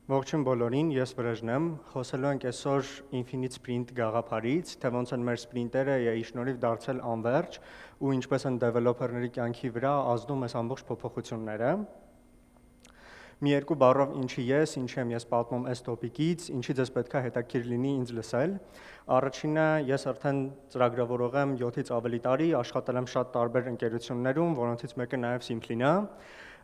Ողջույն բոլորին, ես Վրեժն եմ, խոսելու ենք այսօր Infinite Sprint գաղափարից, թե ոնց են մեր սպրինտերը AI-ի շնորհիվ դարձել անվերջ ու ինչպես են դեվելոփերների կյանքի վրա ազդում այս ամբողջ փոփոխությունները։ Մի երկու բառով ինչի եմ ես պատմում այս տոպիկից, ինչի ձեզ պետքա հետաքրքիր լինի ինձ լսել։ Առաջինը, ես արդեն ծրագրավորող եմ 7-ից ավելի տարի, աշխատել եմ շատ տարբեր ընկերություններում, որոնցից մեկը նաև Simplin է։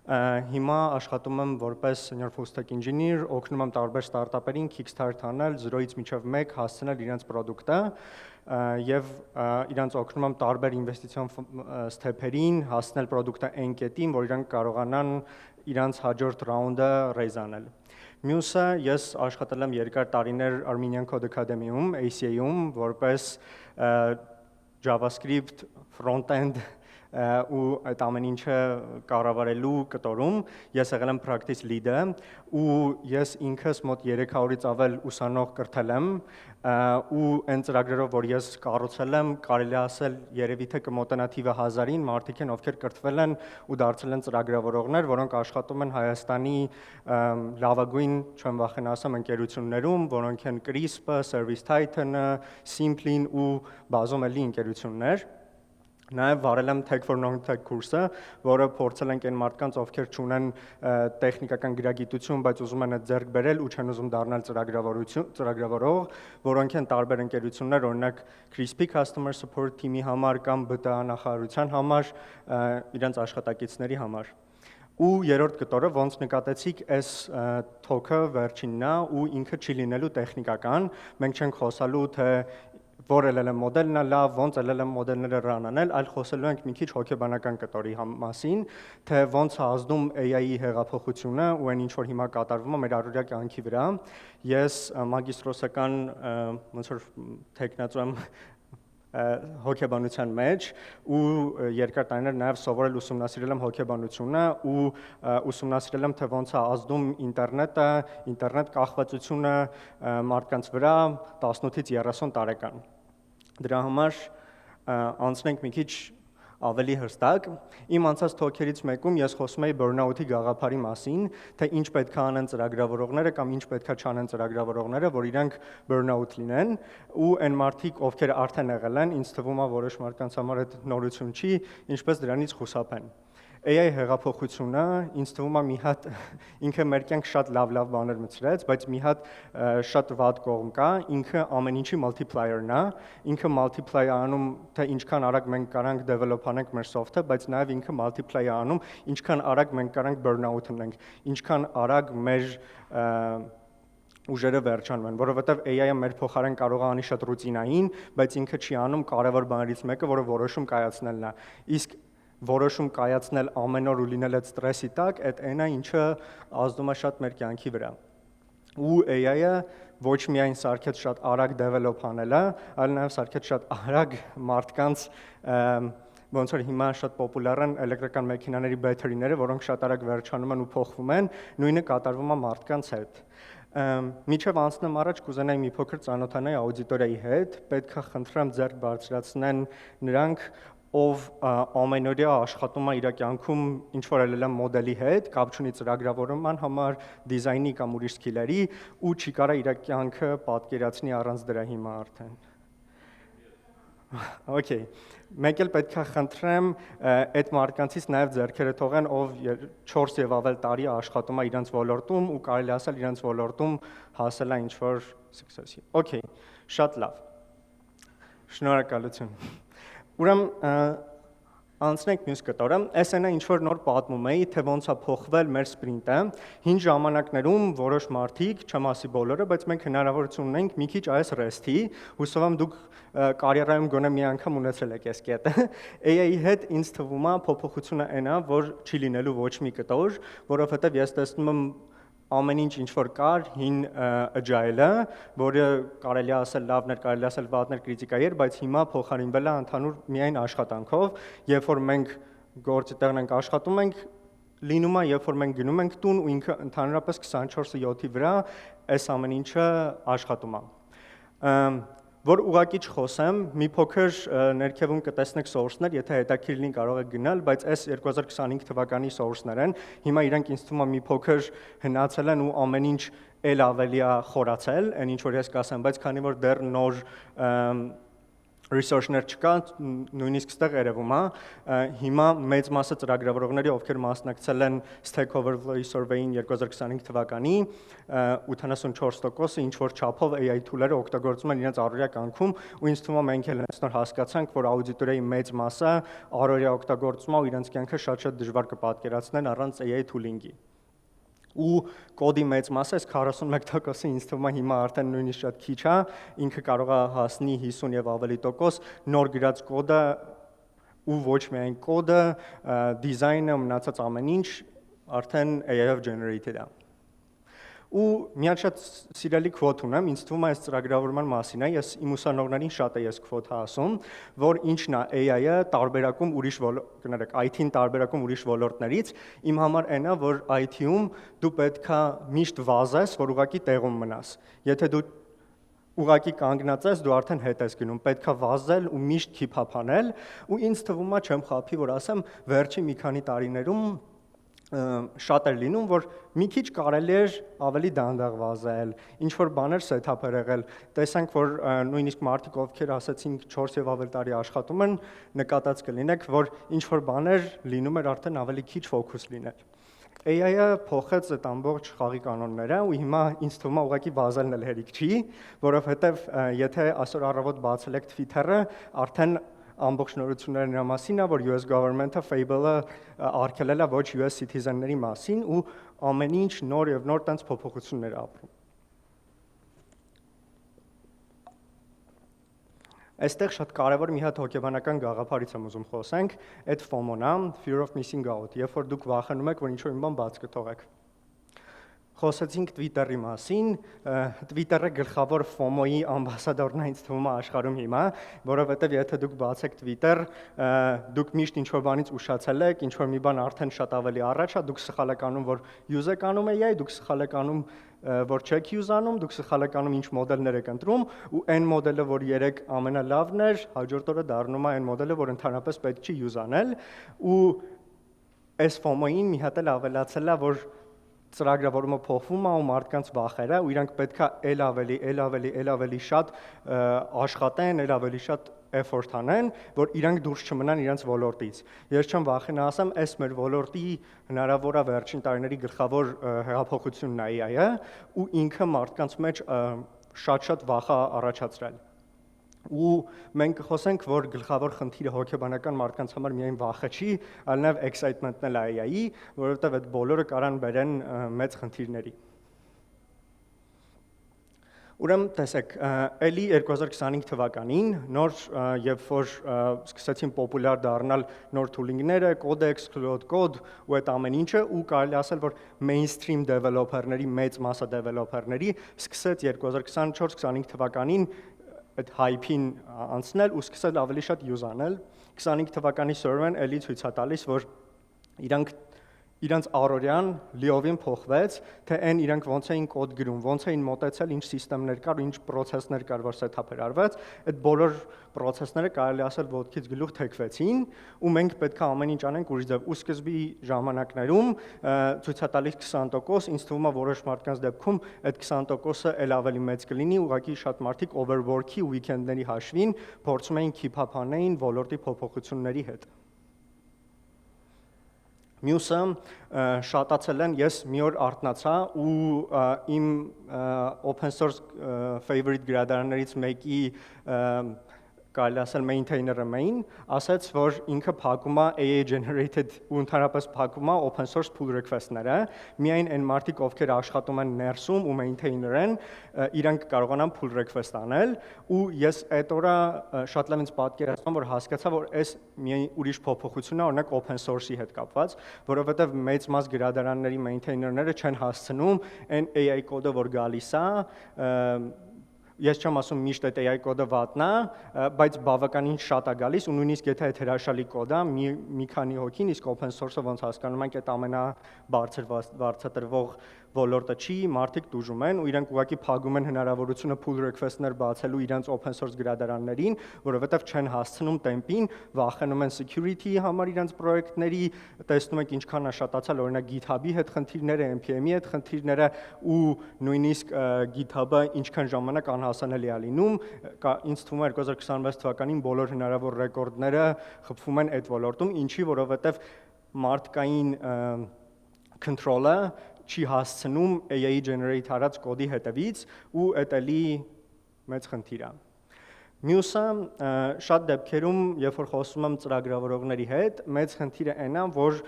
Հիմա աշխատում եմ որպես senior full stack engineer, օգնում եմ տարբեր ստարտափերին kickstart անել 0-ից մինչև 1 հասցնել իրենց պրոդուկտը եւ իրենց օգնում եմ տարբեր ինվեստիցիոն ստեփերին հասցնել պրոդուկտը այն կետին, որ իրանք կարողանան իրանց հաջորդ ռաունդը raise անել։ Մյուսը, ես աշխատել եմ երկար տարիներ Armenian Code Academy-ում, ACA-ում, որպես JavaScript front-end ու այդ ամեն ինչը կառավարելու կտորում, ես եղել եմ practice lead-ը ու ես ինքս մոտ 300-ից ավել ուսանող կրթել եմ ու այն ծրագրերով, որ ես կառուցել եմ, կարելի ասել երևի թե կմոտենա թիվը 1000-ին մարդիկ են, ովքեր կրթվել են ու դարձել են ծրագրավորողներ, որոնք աշխատում են Հայաստանի լավագույն, չեմ վախենա ասեմ, ընկերություններում, որոնք են Crisp-ը, Service Titan-ը, Simplin ու բազում էլի ընկերություններ։ Նաև վարել եմ Tech for Non-Tech կուրսը, որը փորձել ենք այն մարդկանց, ովքեր չունեն տեխնիկական գրագիտություն, բայց ուզում են այդ ձեռք բերել ու չեն ուզում դառնալ ծրագրավորող, որոնք են տարբեր ընկերություններ, օրինակ Crisp-ի Customer Support Team-ի համար կամ ԲՏԱ նախարարության համար, իրենց աշխատակիցների համար։ Ու երրորդ կտորը, ոնց նկատեցիք, այս talk-ը վերջինն է ու ինքը չի լինելու տեխնիկական, մենք չենք խոսալու թե որ LLM մոդելն է լավ, ոնց LLM մոդելները run անել, այլ խոսելու ենք մի քիչ հոգեբանական կտորի մասին, թե ոնց է ազդում AI-ի հեղափոխությունը ու այն ինչ որ հիմա կատարվում է մեր առօրյա կյանքի վրա։ Ես մագիստրոսական ոնց որ տեխնացու եմ հոգեբանության մեջ ու երկար տարիներ նաև սովորել ուսումնասիրել եմ հոգեբանությունը ու ուսումնասիրել եմ թե ոնց է ազդում ինտերնետը, ինտերնետ կախվածությունը մարդկանց վրա 18-ից 30 տարեկան։ Դրա համար անցնենք մի քիչ ավելի հստակ։ Իմ անցած թոքերից մեկում ես խոսում էի burnout-ի գաղափարի մասին, թե ինչ պետք է անեն ծրագրավորողները կամ ինչ պետք է չանեն ծրագրավորողները, որ իրանք burnout լինեն, ու այն մարդիկ, ովքեր արդեն եղել են, ինձ թվում է որոշ մարդկանց համար այդ նորություն չի, ինչպես դրանից խուսափեն։ AI հեղափոխությունը ինձ թվում է մի հատ ինքը մեր կյանք շատ լավ բաներ մտցրեց, բայց մի հատ շատ վատ կողմ կա, ինքը ամեն ինչի multiplier-ն է, ինքը multiply անում, թե ինչքան արագ մենք կարանք develop անենք մեր soft-ը, բայց նաև ինքը multiply անում, ինչքան արագ մենք կարանք burnout ունենք, ինչքան արագ մեր ուժերը վերջանում են, որովհետև AI-ը մեր փոխարեն կարող է անի շատ ռուտինային, բայց ինքը չի անում կարևոր բաներից մեկը, որը որոշում կայացնելն է։ Իսկ որոշում կայացնել ամեն օր ու լինել այդ ստրեսի տակ, այդ այն է, ինչը ազդում է շատ մեր կյանքի վրա։ Ու AI-ը ոչ միայն սարքեց շատ արագ develop անելը, այլ նաև սարքեց շատ արագ մարդկանց ոնց որ հիմա շատ պոպուլար են էլեկտրական մեքենաների բեթերիները, որոնք շատ արագ վերջանում են ու փոխվում են, նույնը կատարվում է մարդկանց հետ։ Միջև անցնեմ առաջ կուզենայի մի փոքր ծանոթանալ աուդիտորիայի հետ, պետք է խնդրեմ ձեռք բարձրացնեն նրանք, ով ամենօրյա աշխատում է իր կյանքում ինչ-որ LLM մոդելի հետ, կապ չունի ծրագրավորման համար, դիզայնի կամ ուրիշ սկիլերի, ու չի կարա իր կյանքը պատկերացնի առանց դրա հիմա արդեն։ Okay, մեկ էլ պետք է խնդրեմ այդ մարդկանցից նաև ձեռքերը թողեն, ով 4 եւ ավել տարի աշխատում է իրենց ոլորտում ու կարելի ասել իրենց ոլորտում հասել է ինչ-որ success-ի։ Okay, շատ լավ։ Շնորհակալություն։ Ուրեմն անցնենք մյուս կտորը, այս այնա ինչ-որ նոր պատմում էի, թե ոնց է փոխվել մեր սպրինտը, հին ժամանակներում որոշ մարդիկ, չեմ ասի բոլորը, բայց մենք հնարավորություն ունենք մի քիչ այս REST-ի, հուսով եմ դուք կարիերայում գոնե մի անգամ ունեցել եք այս կետը, AI-ի հետ ինձ թվում է փոփոխությունը այն է, որ չի լինելու ոչ մի կտոր, որովհետև ես տեսնում եմ ամեն ինչ որ կար, հին agile-ը, որը կարելի ասել լավն էր, կարելի ասել վատն էր, կրիտիկայի էր, բայց հիմա փոխարինվել է ընդհանուր միայն աշխատանքով, երբ որ մենք գործի տեղն ենք աշխատում ենք, լինում է, երբ որ մենք գնում ենք տուն ու ինքը ընդհանրապես 24/7-ի վրա այս ամեն ինչը աշխատում է։ որ ուղղակի չխոսեմ, մի փոքր ներքևում կտեսնեք source-ներ, եթե հետաքրքիր լինի կարող եք գնալ, բայց այս 2025 թվականի source-ներ են։ Հիմա իրանք ինձ թվում է մի փոքր հնացել են ու ամեն ինչ էլ ավելի է խորացել, այն ինչ որ ես կասեմ, բայց քանի որ դեռ նոր research-ներ չկա, նույնիսկ ստեղ երևում է, հիմա մեծ մասը ծրագրավորողների, ովքեր մասնակցել են Stack Overflow survey-ին 2025 թվականի, 84%-ը ինչ որ չափով AI tool-երը օգտագործում են իրենց առօրյա կյանքում, ու ինձ թվում է մենք էլ հենց նոր հասկացանք, որ աուդիտորիայի մեծ մասը առօրյա օգտագործում է ու իրենց կյանքը շատ-շատ դժվար կպատկերացնեն առանց AI tool-ինգի։ Ու կոդի մեծ մասը, այս 41%-ը ինձ թվում է հիմա արդեն նույնիսկ շատ քիչ է, ինքը կարող է հասնի 50 եւ ավելի տոկոս, նոր գրած կոդը ու ոչ միայն կոդը, դիզայնը, մնացած ամեն ինչ արդեն AI-ով generated է։ Ու մի հատ շատ սիրելի quote ունեմ, ինձ թվում է այս ծրագրավորման մասին է, ես իմ ուսանողներին շատ եմ quote ասում, որ ինչն է AI-ը տարբերակում ուրիշ IT-ն տարբերակում ուրիշ ոլորտներից, իմ համար այն է, որ IT-ում դու պետքա միշտ վազես, որ ուղղակի տեղում մնաս։ Եթե դու ուղղակի կանգնած ես, դու արդեն հետ ես գնում, պետքա վազել ու միշտ keep up անել, ու ինձ թվում է չեմ խափի, որ ասեմ, վերջի մի քանի տարիներում շատ էր լինում, որ մի քիչ կարելի էր ավելի դանդաղ վազել, ինչ որ բաներ set-up էր եղել, տեսանք, որ նույնիսկ մարդիկ, ովքեր ասացին 4 եւ ավելի տարի աշխատում են, նկատած կլինեք, որ ինչ որ բաներ լինում էր արդեն ավելի քիչ focus լինել։ AI-ը փոխեց այդ ամբողջ խաղի կանոնները ու հիմա ինձ թվում է ուղղակի վազելն էլ հերիք չի, որովհետեւ եթե այսօր առավոտ բացել եք Twitter-ը, արդեն ամբողջ նորությունները նրա մասին է, որ US government-ը Fable-ը արգելել է ոչ US citizen-ների մասին ու ամեն ինչ նոր եւ նոր տենց փոփոխություններ ապրում։ Այստեղ շատ կարևոր մի հատ հոգեբանական գաղափարից եմ ուզում խոսենք, այդ FOMO-ն է, fear of missing out, երբ որ դուք վախենում եք, որ ինչ-որ մի բան բաց կթողեք։ Խոսեցինք Twitter-ի մասին, Twitter-ը գլխավոր FOMO-ի ամբասադորն է ինձ թվում է աշխարհում հիմա, որովհետև եթե դուք բացեք Twitter, դուք միշտ ինչ-որ բանից ուշացել եք, ինչ-որ մի բան արդեն շատ ավելի առաջ է, դուք սխալ եք անում, որ use եք անում AI, դուք սխալ եք անում, որ չեք use անում, դուք սխալ եք անում, ինչ մոդելներ եք ընտրում, ու այն մոդելը, որ երեք ամենալավն էր, հաջորդ օրը դառնում է այն մոդելը, որ ընդհանրապես պետք չի use անել, ու այս FOMO-ին մի հատ էլ ավելացել է, որ ծրագրավորումը փոխվում է ու մարդկանց վախերը ու իրանք պետքա էլ ավելի շատ աշխատեն, էլ ավելի շատ effort անեն, որ իրանք դուրս չմնան իրենց ոլորտից։ Ես չեմ վախենա ասեմ, այս մեր ոլորտի հնարավոր է վերջին տարիների գլխավոր հեղափոխությունն է AI-ը ու ինքը մարդկանց մեջ շատ վախ է առաջացրել։ Ու մենք կխոսենք, որ գլխավոր խնդիրը հոգեբանական մարդկանց համար միայն վախը չի, այլ նաև excitement-ն էլ է AI-ի, որովհետև այդ բոլորը կարան բերեն մեծ խնդիրների։ Ուրեմն տեսեք, էլի 2025 թվականին նոր երբ որ սկսեցին պոպուլյար դառնալ նոր tool-ները, Codex, Claude Code ու այդ ամեն ինչը ու կարելի ասել, որ mainstream developer-ների մեծ մասը developer-ների սկսեց 2024-25 թվականին այդ hype-ին անցնել ու սկսել ավելի շատ use անել 25 թվականի survey-ն էլի ցույց է տալիս, որ իրանց առօրյան լիովին փոխվեց, թե այն իրանք ոնց էին կոդ գրում, ոնց էին մոտեցել, ինչ սիստեմներ կար, ինչ process-ներ կար, որ set-up էր արված, այդ բոլոր process-ները կարելի ասել ոտքից գլուխ թեքվեցին, ու մենք պետք է ամեն ինչ անենք ուրիշ ձև։ Ու սկզբի ժամանակներում ցույց է տալիս 20%, ինձ թվում է որոշ մարդկանց դեպքում այդ 20%-ը էլ ավելի մեծ կլինի, ուղղակի շատ մարդիկ overwork-ի ու weekend-ների հաշվին փորձում էին keep up անեին ոլորտի փոփոխությունների հետ։ Մյուսը շատացել են, ես մի օր արթնացա ու իմ open source favorite գրադարաններից մեկի կարելի ասել maintainer-ը main, ասաց, որ ինքը փակում է AI generated ու ընդհանրապես փակում է open source pull request-ները, միայն այն մարդիկ, ովքեր աշխատում են ներսում ու maintainer են, իրանք կարողանան pull request անել, ու ես այդ օրը շատ լավ ինձ պատկերացնում, որ հասկացա, որ այս միայն ուրիշ փոփոխություն է, օրինակ open source-ի հետ կապված, որովհետև մեծ մաս գրադարանների maintainer-ները չեն հասցնում այն AI կոդը, որ գալիս է, ես չեմ ասում միշտ այդ AI կոդը վատն է, բայց բավականին շատ է գալիս ու նույնիսկ եթե այդ հրաշալի կոդ է, մի քանի հոգին, իսկ open source-ը ոնց հասկանում ենք այդ ամենաբարձրտրվող ոլորտը չի, մարդիկ տուժում են ու իրենք ուղղակի փակում են հնարավորությունը pull request-ներ բացելու իրենց open source գրադարաններին, որովհետև չեն հասցնում տեմպին, վախենում են security-ի համար իրենց պրոյեկտների, տեսնում եք ինչքան է շատացել օրինակ GitHub-ի հետ խնդիրները, NPM-ի հետ խնդիրները ու նույնիսկ GitHub-ը ինչքան ժամանակ անհասանելի է լինում, ինձ թվում է 2026 թվականին բոլոր հնարավոր ռեկորդները խփվում են այդ ոլորտում, ինչի որովհետև մարդկային control-ը չի հասցնում AI generate արած կոդի հետևից ու այդ էլի մեծ խնդիր է։ Մյուսը շատ դեպքերում, երբ որ խոսում եմ ծրագրավորողների հետ, մեծ խնդիրը այն է, որ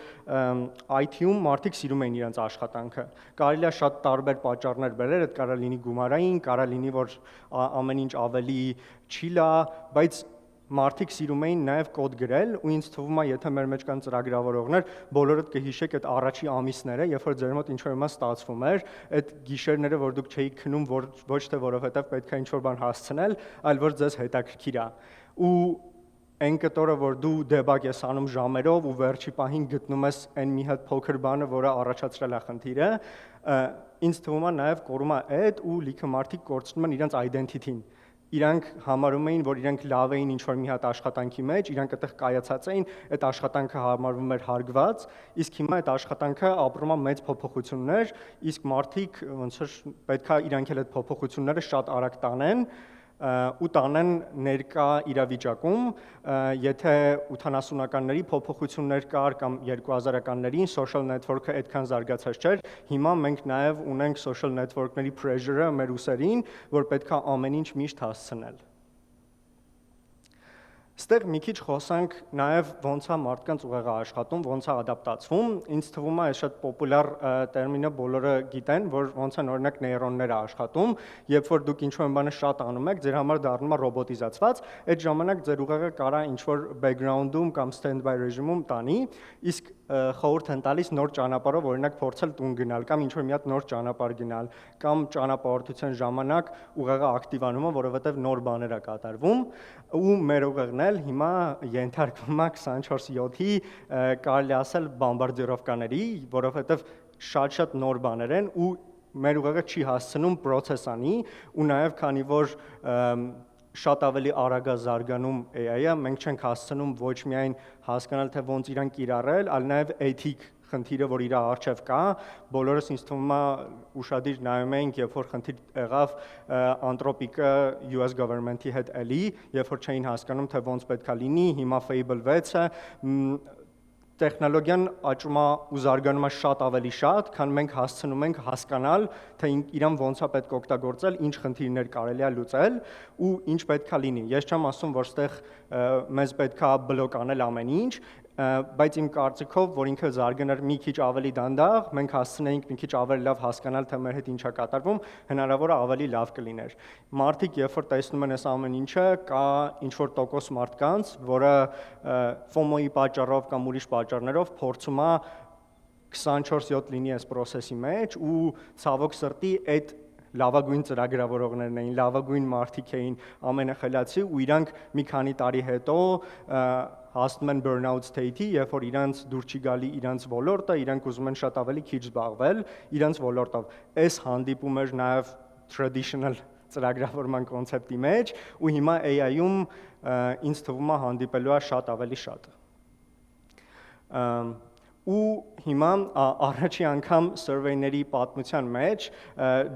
IT-ում մարդիկ սիրում են իրենց աշխատանքը։ Կարելի է շատ տարբեր պատճառներ բերել, այդ կարող է լինի գումարային, կարող լինի, որ ամեն ինչ ավելի chill է, բայց մարդիկ սիրում էին նաև կոդ գրել ու ինձ թվում է, եթե մեր մեջ կան ծրագրավորողներ, բոլորդ կհիշեք այդ առաջի ամիսները, երբ որ ձեր մոտ ինչ-որ բան ստացվում էր, այդ գիշերները, որ դուք չէիք քնում, ոչ թե որովհետև պետք է ինչ-որ բան հասցնել, այլ որ ձեզ հետաքրքիր է։ Ու այն կտորը, որ դու դեբագ ես անում ժամերով ու վերջի պահին գտնում ես այն մի հատ փոքր բանը, որը առաջացրել է խնդիրը, ինձ թվում է նաև կորում է այդ ու լիքը մարդիկ կորցնում են իրենց identity-ին։ Իրանք համարում էին, որ իրենք լավ էին ինչ-որ մի հատ աշխատանքի մեջ, իրանք այդտեղ կայացած էին, այդ աշխատանքը համարվում էր հարգված, իսկ հիմա այդ աշխատանքը ապրում է մեծ փոփոխություններ, իսկ մարդիկ ոնց որ պետք է իրանք էլ այդ փոփոխությունները շատ արագ տանեն ու տանեն ներկա իրավիճակում, եթե 80-ականների փոփոխություններ կար կամ 2000-ականներին social network-ը այդքան զարգացած չէր, հիմա մենք նաև ունենք social network-ների pressure-ը մեր ուսերին, որ պետք է ամեն ինչ միշտ հասցնել։ Ստեղ մի քիչ խոսանք նաև ոնց է մարդկանց ուղեղը աշխատում, ոնց է ադապտացվում, ինձ թվում է այս շատ պոպուլյար տերմինը բոլորը գիտեն, որ ոնց են օրինակ նեյրոնները աշխատում, երբ որ դուք ինչ-որ բանը շատ անում եք, ձեր համար դառնում է ռոբոտիզացված, այդ ժամանակ ձեր ուղեղը կարա ինչ-որ background-ում կամ standby ռեժիմում տանի, իսկ խորհուրդ են տալիս նոր ճանապարհով օրինակ փորձել տուն գնալ կամ ինչ-որ մի հատ նոր ճանապարհ գնալ կամ ճանապարհորդության ժամանակ ուղեղը ակտիվանում է, որովհետև նոր բաներ է կատարվում ու մեր ուղեղն էլ հիմա ենթարկվում է 24/7-ի կարելի ասել բամբարդիրովկաների, որովհետև շատ նոր բաներ են ու մեր ուղեղը չի հասցնում process անի ու նաև քանի որ շատ ավելի արագ է զարգանում AI-ը, մենք չենք հասցնում ոչ միայն հասկանալ, թե ոնց իրան կիրառել, այլ նաև ethic խնդիրը, որ իր առջև կա, բոլորս ինձ թվում է ուշադիր նայում էինք, երբ որ խնդիր եղավ Anthropic-ը US government-ի հետ էլի, երբ որ չէին հասկանում, թե ոնց պետք է լինի, հիմա Fable 6-ը տեխնոլոգիան աճում է ու զարգանում է շատ ավելի շատ, քան մենք հասցնում ենք հասկանալ, թե իրան ոնց է պետք օգտագործել, ինչ խնդիրներ կարելի է լուծել ու ինչ պետք է լինի։ Ես չեմ ասում, որ ստեղ մեզ պետք է բլոկ անել ամեն ինչ, բայց իմ կարծիքով, որ ինքը զարգանար մի քիչ ավելի դանդաղ, մենք հասցնեինք մի քիչ ավելի լավ հասկանալ, թե մեր հետ ինչ է կատարվում, հնարավոր է ավելի լավ կլիներ։ Մարդիկ, երբ որ տեսնում են այս ամեն ինչը, կա ինչ-որ տոկոս մարդկանց, որը FOMO-ի պատճառով կամ ուրիշ պատճառներով փորձում է 24/7 լինի այս process-ի մեջ ու ցավոք սրտի այդ լավագույն ծրագրավորողներն էին, լավագույն մարդիկ էին ամենախելացի ու իրանք մի քանի տարի հետո հասնում են burnout state-ի, երբ որ իրանց դուր չի գալի իրանց ոլորտը, իրանք ուզում են շատ ավելի քիչ զբաղվել իրանց ոլորտով։ Այս հանդիպում էր նաև traditional ծրագրավորման կոնցեպտի մեջ ու հիմա AI-ում ինձ թվում է հանդիպելու է շատ ավելի շատ։ Ու հիմա առաջի անգամ survey-ների պատմության մեջ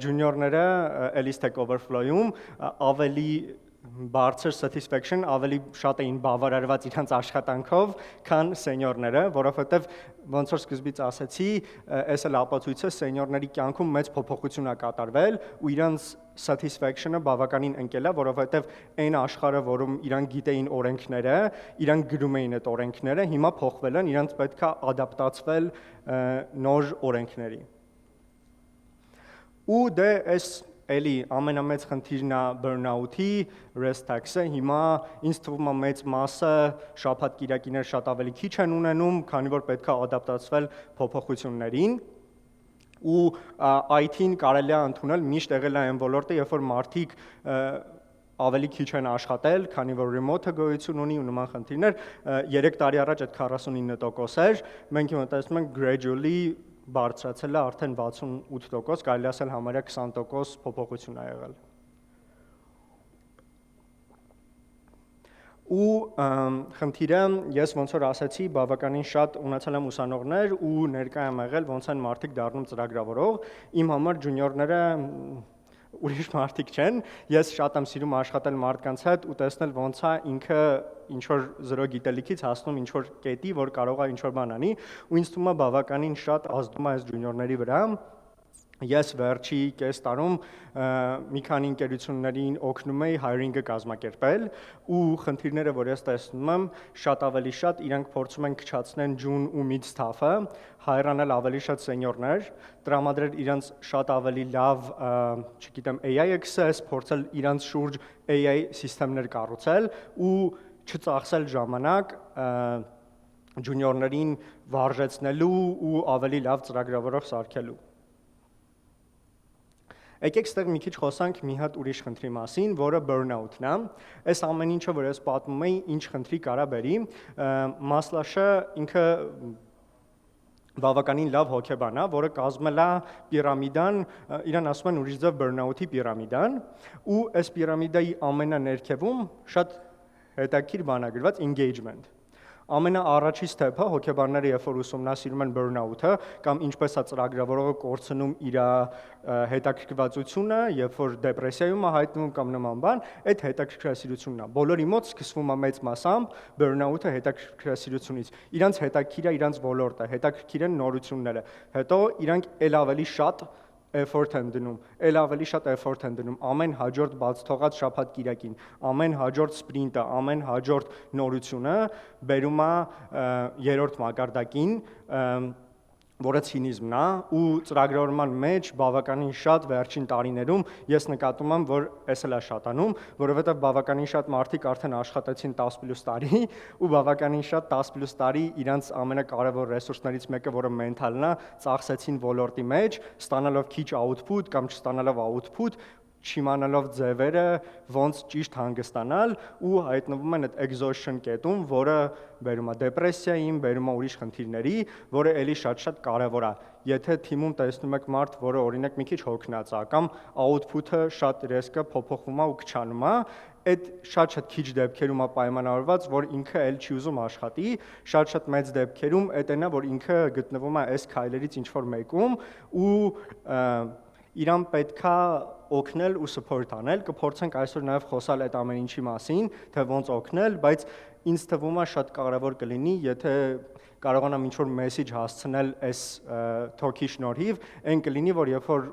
junior-ները էլի Stack Overflow-ում ավելի բարձր satisfaction, ավելի շատ էին բավարարված իրենց աշխատանքով, քան senior-ները, որովհետև ոնց որ սկզբից ասացի, այս էլ ապացույց է senior-ների կյանքում մեծ փոփոխություն է կատարվել ու իրենց satisfaction-ը բավականին ընկել է, որովհետև այն աշխարհը, որում իրանք գիտեին օրենքները, իրանք գրում էին այդ օրենքները, հիմա փոխվել են, իրանք պետք է ադապտացվել նոր օրենքների։ Ու դե այս էլի ամենամեծ խնդիրն է burnout-ի, rest tax-ը, հիմա ինձ թվում է մեծ մասը շաբաթ-կիրակիներ շատ ավելի քիչ են ունենում, քանի որ պետք է ադապտացվել փոփոխություններին։ ու IT-ն կարելի է ընդունել միշտ եղել է այն ոլորտը, երբ որ մարդիկ ավելի քիչ են աշխատել, քանի որ remote-ը գոյություն ունի ու նման խնդիրներ, 3 տարի առաջ այդ 49% էր, մենք հիմա տեսնում ենք gradually բարձրացել է արդեն 68%, կարելի ասել համարյա 20% փոփոխություն ա եղել։ Ու խնդիրը ես ոնց որ ասացի, բավականին շատ ունեցել եմ ուսանողներ ու ներկա եմ եղել ոնց են մարդիկ դառնում ծրագրավորող, իմ համար ջունիորները ուրիշ մարդիկ չեն, ես շատ եմ սիրում աշխատել մարդկանց հետ ու տեսնել ոնց է ինքը ինչ որ զրո գիտելիքից հասնում ինչ որ կետի, որ կարող է ինչ որ բան անի, ու ինձ թվում է բավականին շատ ազդում է այս ջունիորների վրա։ Ես վերջի կես տարում մի քանի ընկերություններին օգնում էի hiring-ը կազմակերպել ու խնդիրները, որ ես տեսնում եմ, շատ ավելի շատ իրանք փորձում են քչացնել ջուն ու mid staff-ը, հայրանալ ավելի շատ սենյորներ, տրամադրել իրանց շատ ավելի լավ, չգիտեմ, AI access, փորձել իրանց շուրջ AI սիստեմներ կառուցել ու չծախսել ժամանակ ջունիորներին վարժեցնելու ու ավելի լավ ծրագրավորող սարքելու։ Եկեք ստեղ մի քիչ խոսանք մի հատ ուրիշ խնդրի մասին, որը burnout-ն է։ Այս ամեն ինչը, որ ես պատմում եի, ինչ խնդրի կարա բերի, Մասլաշը ինքը բավականին լավ հոգեբան է, որը կազմել է պիրամիդան, իրան ասում են ուրիշ ձև burnout-ի պիրամիդան, ու այս պիրամիդայի ամենաներքևում շատ հետաքրքիր բան է գրված engagement։ Ամենաառաջի ստեփը հոգեբանները երբ որ ուսումնասիրում են burnout-ը կամ ինչպես է ծրագրավորողը կորցնում իր հետաքրքրվածությունը, երբ որ դեպրեսիայում է հայտնվում կամ նման բան, այդ հետաքրքրասիրությունն է։ Բոլորի մոտ սկսվում է մեծ մասամբ burnout-ը հետաքրքրասիրությունից։ Իրանց հետաքրքիր է իրանց ոլորտը, հետաքրքիր են նորությունները։ Հետո իրանք ել ավելի շատ effort են դնում, ել ավելի շատ effort են դնում ամեն հաջորդ բաց թողած շաբաթ կիրակին, ամեն հաջորդ սպրինտը, ամեն հաջորդ նորությունը բերում է երրորդ մակարդակին, որը ցինիզմն է ու ծրագրավորման մեջ բավականին շատ վերջին տարիներում ես նկատում եմ, որ էս էլ է շատանում, որովհետև բավականին շատ մարդիկ արդեն աշխատեցին 10+ տարի ու բավականին շատ 10+ տարի իրանց ամենակարևոր ռեսուրսներից մեկը, որը մենթալն է, ծախսեցին ոլորտի մեջ, ստանալով քիչ output կամ չստանալով output, չիմանալով ձևերը ոնց ճիշտ հանգստանալ ու հայտնվում են այդ exhaustion կետում, որը բերում է դեպրեսիային, բերում է ուրիշ խնդիրների, որը էլի շատ կարևոր է։ Եթե թիմում տեսնում եք մարդ, որը օրինակ մի քիչ հոգնած է կամ output-ը շատ ռիսկը փոփոխվում է ու քչանում է, այդ շատ քիչ դեպքերում է պայմանավորված, որ ինքը էլ չի ուզում աշխատի, շատ մեծ դեպքերում այդ է, որ ինքը գտնվում է այս քայլերից ինչ որ մեկում ու իրան պետքա օգնել ու support անել, կփորձենք այսօր նաև խոսալ այդ ամեն ինչի մասին, թե ոնց օգնել, բայց ինձ թվում է շատ կարևոր կլինի, եթե կարողանամ ինչ-որ message հասցնել այս talk-ի շնորհիվ, այն կլինի, որ երբ որ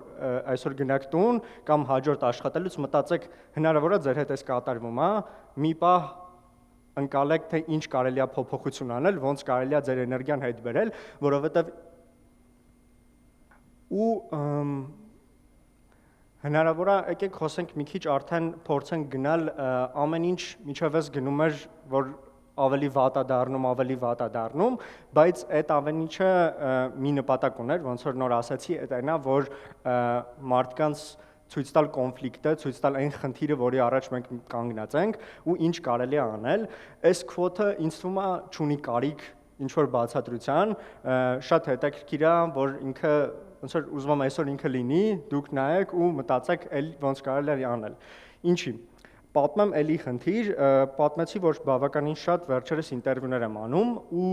այսօր գնաք տուն կամ հաջորդ աշխատելուց մտածեք, հնարավոր է ձեր հետ այս կատարվում է, մի պահ ընկալեք, թե ինչ կարելի է փոփոխություն անել, ոնց կարելի է ձեր էներգիան հետ բերել, որովհետև ու հնարավոր է, եկեք խոսենք մի քիչ արդեն փորձենք գնալ ամեն ինչ միջև ես գնում էր, որ ավելի վատ է դառնում, բայց այդ ամեն ինչը մի նպատակ ուներ, ոնց որ նոր ասացի, այդ այնա, որ մարդկանց ցույց տալ կոնֆլիկտը, ցույց տալ այն խնդիրը, որի առաջ մենք կանգնած ենք ու ինչ կարելի է անել, այս քվոթը ինձ թվում է չունի կարիք ինչ որ բացատրության, շատ հետաքրքիր է, որ ինքը ոնց որ ուզում եմ այսօր ինքը լինի, դուք նայեք ու մտածեք էլ ոնց կարելի է անել։ Ինչի։ Պատմեմ էլի խնդիր, պատմեցի, որ բավականին շատ վերջերս ինտերվյուներ եմ անում ու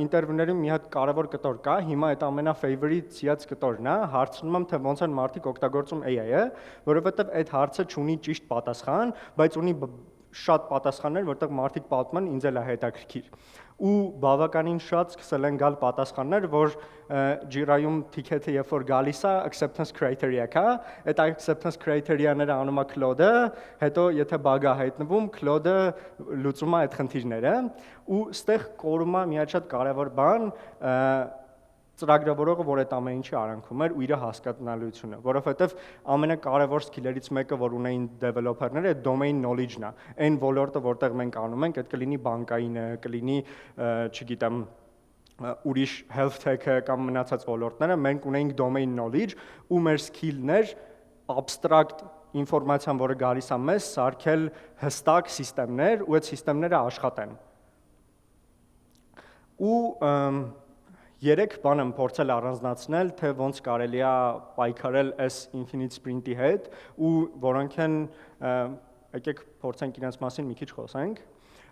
ինտերվյուներում մի հատ կարևոր կտոր կա, հիմա այդ ամենա-favorite-ից կտորն է, հարցնում եմ, թե ոնց են մարդիկ օգտագործում AI-ը, որովհետև այդ հարցը չունի ճիշտ պատասխան, բայց ունի շատ պատասխաններ, որտեղ մարդիկ պատմեն, ինձ էլ է հետաքրքիր։ Ու բավականին շատ սկսել են գալ պատասխաններ, որ Jira-ում ticket-ը երբ որ գալիս է, acceptance criteria կա, այդ acceptance criteria-ները անում է Claude-ը, հետո եթե bug է հայտնվում, Claude-ը լուծում է այդ խնդիրները, ու ստեղ կորում է մի հատ շատ կարևոր բան, ծրագրավորողը, որ այդ ամեն ինչի արանքում էր ու իր հասկանալիությունը, որովհետև ամենակարևոր սկիլերից մեկը, որ ունեին developer-ները, այդ domain knowledge-ն է, այն ոլորտը, որտեղ մենք անում ենք, այդ կլինի բանկայինը, կլինի, չգիտեմ, ուրիշ health tech-ը կամ մնացած ոլորտները, մենք ունեինք domain knowledge ու մեր skill-ներ abstract ինֆորմացիան, որը գալիս է մեզ, սարքել հստակ սիստեմներ ու այդ սիստեմները աշխատեն։ Ու երեք բան եմ փորձել առանձնացնել, թե ոնց կարելի է պայքարել այս Infinite Sprint-ի հետ ու որոնք են, եկեք փորձենք իրենց մասին մի քիչ խոսենք։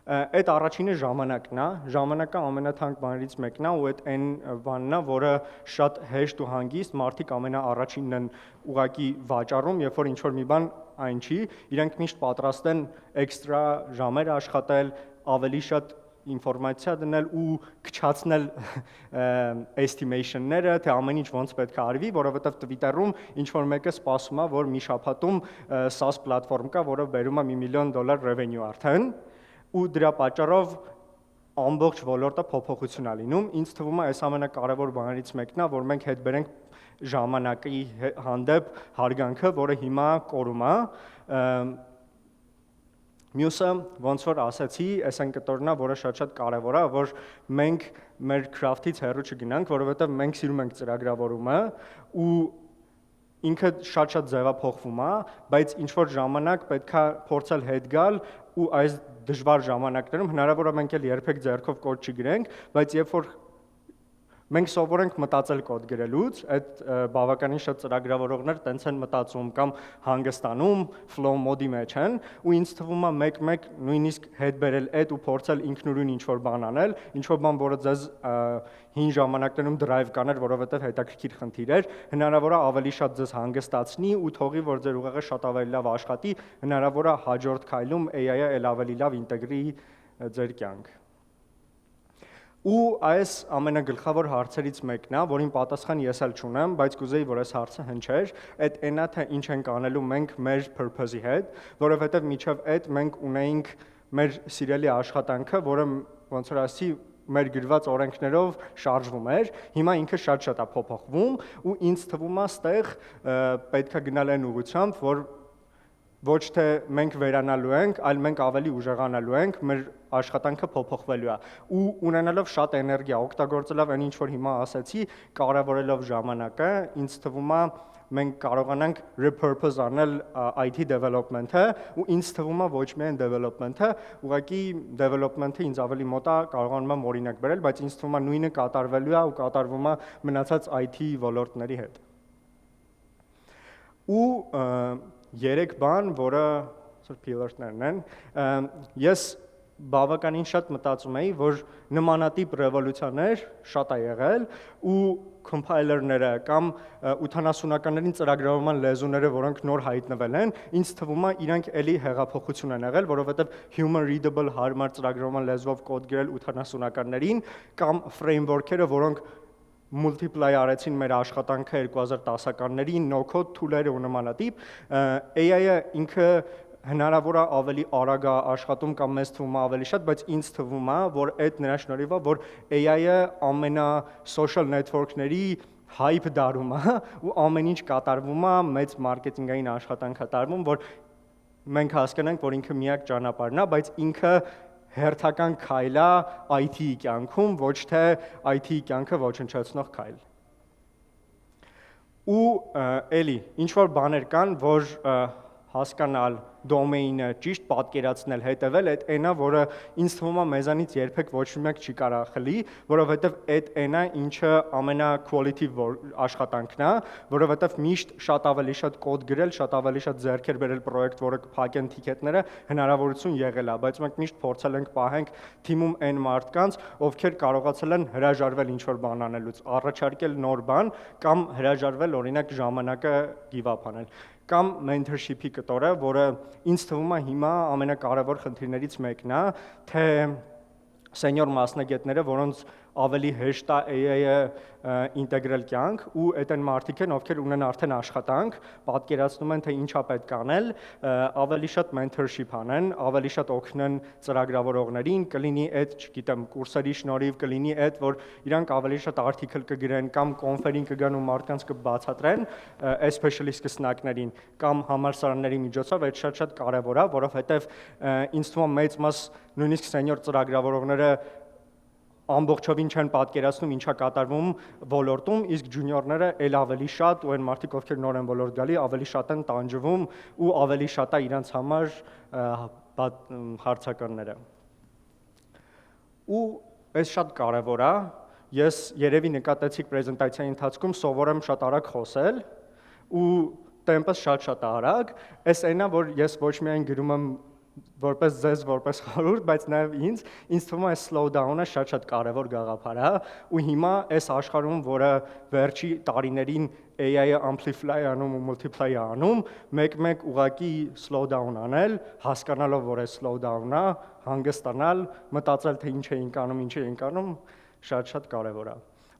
Այդ առաջինը ժամանակն է, ժամանակը ամենաթանկ բաներից մեկն է ու այդ այն բանն է, որը շատ հեշտ ու հանգիստ մարդիկ ամենաառաջինն են ուղակի վաճառում, երբ որ ինչ-որ մի բան այն չի, իրենք միշտ պատրաստ են էքստրա ժամեր աշխատել, ավելի շատ ինֆորմացիա դնել ու քչացնել estimation-ները, թե ամեն ինչ ոնց պետք է արվի, որովհետև Twitter-ում ինչ-որ մեկը սպասում է, որ մի շաբաթում SaaS պլատֆորմ կա, որը բերում է $1 միլիոն revenue արդեն, ու դրա պատճառով ամբողջ ոլորտը փոփոխություն է լինում։ Ինձ թվում է, այս ամենակարևոր բաներից մեկն է, որ մենք հետ բերենք ժամանակի հանդեպ հարգանքը, որը հիմա կորում է։ Մյուսը, ոնց որ ասացի, այս այն կտորն է, որը շատ կարևոր է, որ մենք մեր craft-ից հեռու չգնանք, որովհետև մենք սիրում ենք ծրագրավորումը ու ինքը շատ ձևափոխվում է, բայց ինչ-որ ժամանակ պետք է փորձել հետ գալ ու այս դժվար ժամանակներում հնարավոր է մենք էլ երբեք ձեռքով կոդ չգրենք, բայց երբ որ մենք սովորենք մտածել կոդ գրելուց, այդ բավականին շատ ծրագրավորողներ տենց են մտածում կամ հանգստանում, flow mode-ի մեջ են, ու ինձ թվում է մեկ-մեկ նույնիսկ հետ բերել այդ ու փորձել ինքնուրույն ինչ-որ բան անել, ինչ-որ բան, որը ձեզ հին ժամանակներում drive կաներ, որովհետև հետաքրքիր խնդիր էր, հնարավոր է ավելի շատ ձեզ հանգստացնի ու թողի, որ ձեր ուղեղը շատ ավելի լավ աշխատի, հնարավոր է հաջորդ քայլում AI-ը էլ ավելի լավ ինտեգրի ձեր կյանք։ Ու այս ամենագլխավոր հարցերից մեկն է, որին պատասխան ես էլ չունեմ, բայց կուզեի, որ այս հարցը հնչեր, այդ այնա թե ինչ ենք անելու մենք մեր purpose-ի հետ, որովհետև միջև այդ մենք ունեինք մեր սիրելի աշխատանքը, որը ոնց որ ասի մեր գրված օրենքներով շարժվում էր, հիմա ինքը շատ է փոփոխվում ու ինձ թվում է ստեղ պետք է գնալ այն ուղղությամբ, որ ոչ թե մենք վերանալու ենք, այլ մենք ավելի ուժեղանալու ենք, մեր աշխատանքը փոփոխվելու է ու ունենալով շատ էներգիա, օգտագործելով այն ինչ որ հիմա ասացի, կարևորելով ժամանակը, ինձ թվում է մենք կարողանանք repurpose անել IT development-ը ու ինձ թվում է ոչ միայն development-ը, ուղղակի development-ը ինձ ավելի մոտ է, կարողանում եմ օրինակ բերել, բայց ինձ թվում է նույնը կատարվելու է ու կատարվում է մնացած IT ոլորտների հետ։ Ու երեք բան, որը pillar-ներն են, ես բավականին շատ մտածում էի, որ նմանատիպ ռևոլյուցիաներ շատ է եղել ու compiler-ները կամ 80-ականներին ծրագրավորման լեզուները, որոնք նոր հայտնվել են, ինձ թվում է իրանք էլի հեղափոխություն են եղել, որովհետև human readable հարմար ծրագրավորման լեզվով կոդ գրել 80-ականներին կամ framework-երը, որոնք multiply արեցին մեր աշխատանքը 2010-ականներին, no-code tool-երը ու նմանատիպ, AI-ը ինքը հնարավոր է ավելի արագ աշխատում կամ մեզ թվում է ավելի շատ, բայց ինձ թվում է, որ այդ նրա շնորհիվ է, որ AI-ը ամենա social network-ների hype դարում է ու ամեն ինչ կատարվում է, մեծ մարքեթինգային աշխատանք է տարվում, որ մենք հասկանանք, որ ինքը միակ ճանապարհն է, բայց ինքը հերթական քայլ է IT-ի կյանքում, ոչ թե IT-ի կյանքը ոչնչացնող քայլ։ Ու էլի, ինչ որ բաներ կան, որ հասկանալ domain-ը ճիշտ պատկերացնել, հետևել, այդ այնա, որը ինձ թվում է մեզանից երբեք ոչ մեկ չի կարող խլի, որովհետև այդ այնա, ինչը ամենա-quality աշխատանքն է, որովհետև միշտ շատ ավելի շատ կոդ գրել, շատ ավելի շատ ձեռքեր բերել պրոյեկտ, որը կփակեն թիքետները, հնարավորություն եղել է, բայց մենք միշտ փորձել ենք պահենք թիմում այն մարդկանց, ովքեր կարողացել են հրաժարվել ինչ-որ բան անելուց, առաջարկել նոր բան կամ հրաժարվել օրինակ ժամանակը give up անել կամ mentorship-ի կտորը, որը ինձ թվում է հիմա ամենակարևոր խնդիրներից մեկն է, թե սենյոր մասնագետները, որոնց ավելի հեշտ է AI-ը ինտեգրել կյանք ու այդ են մարդիկ են, ովքեր ունեն արդեն աշխատանք, պատկերացնում են, թե ինչա պետք է անել, ավելի շատ mentorship անեն, ավելի շատ օգնեն ծրագրավորողներին, կլինի այդ, չգիտեմ, կուրսերի շնորհիվ, կլինի այդ, որ իրանք ավելի շատ article կգրեն կամ կոնֆերին կգան ու մարդկանց կբացատրեն, especially սկսնակներին կամ համալսարանների միջոցով, այդ շատ կարևոր է, որովհետև ինձ թվում է մեծ մաս նույնիսկ սենյոր ծրագրավորողները ամբողջովին չեն պատկերացնում ինչա կատարվում ոլորտում, իսկ ջունիորները ել ավելի շատ ու այն մարդիկ, ովքեր նոր են ոլորտ գալի, ավելի շատ են տանջվում ու ավելի շատ է իրենց համար հարցականները։ Ու այս շատ կարևոր է, ես երևի նկատեցիք պրեզենտացիայի ընթացքում սովորեմ շատ արագ խոսել ու տեմպս շատ արագ, այս այնն է, որ ես ոչ միայն գրում եմ որպես ձեզ, որպես խորհուրդ, բայց նաև ինձ թվում է այս slow down-ը շատ կարևոր գաղափար է, ու հիմա այս աշխարհում, որը վերջի տարիներին AI-ը amplify անում ու multiply անում, մեկ-մեկ ուղակի slow down անել, հասկանալով, որ այս slow down-ը, հանգստանալ, մտածել, թե ինչ էինք անում, շատ կարևոր է։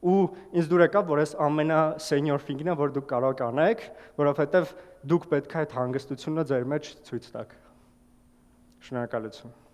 Ու ինձ դուր եկավ, որ այս ամենասենյոր thing-ն է, որ դուք կարող անեք, որովհետև դուք պետք է այդ հանգստությունը ձեր մեջ ցույց տաք։ Շնորհակալություն։